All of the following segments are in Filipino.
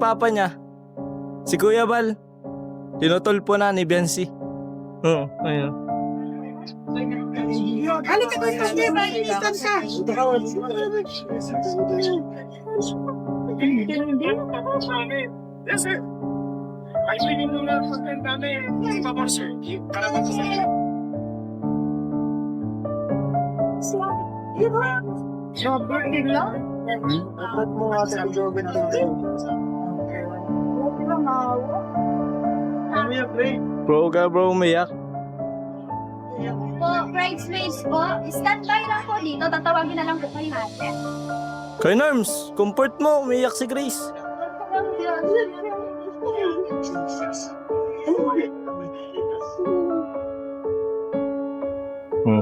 papa niya, si Kuya Bal. Tinutulpo na ni Biancy. Oo, ayun. Halika doon kasi, mainitan ka. Yes, sir. Ay, pwede mo na pagkain namin. Papa, sir. Para ba sa Sobrang bigla. Dapat mo nga sa joben ng Bro ka bro, umiyak. Po, bridesmaids po, standby lang po dito. Tatawagin na lang po kayo natin. Kay Norms, comfort mo, umiyak si Grace.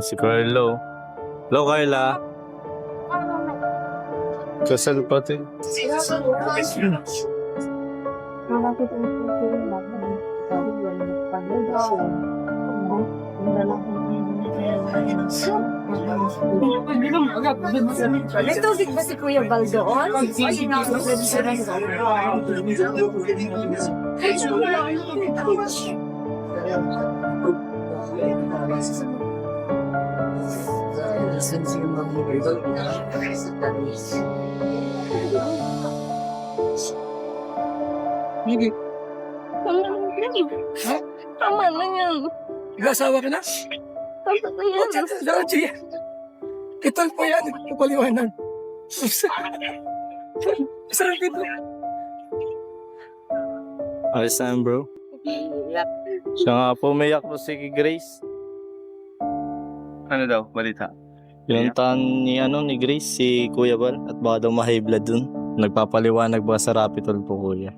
Si Carlo. Hello, Carla. Kasal pati. May tubig ba si Kuya Bal doon? Tama na yan. Nag-asawa ka na? Tama na yan. Dapat siya. Kitol po yan. Kapaliwanan. Sarap dito. Ayos na yan, bro. Siya nga po, umiyak po si Grace. Ano daw, balita? Pinuntahan ni Grace si Kuya Bal at baka daw ma-high blood dun. Nagpapaliwanag ba sa Rapitol po, Kuya?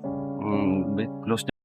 Close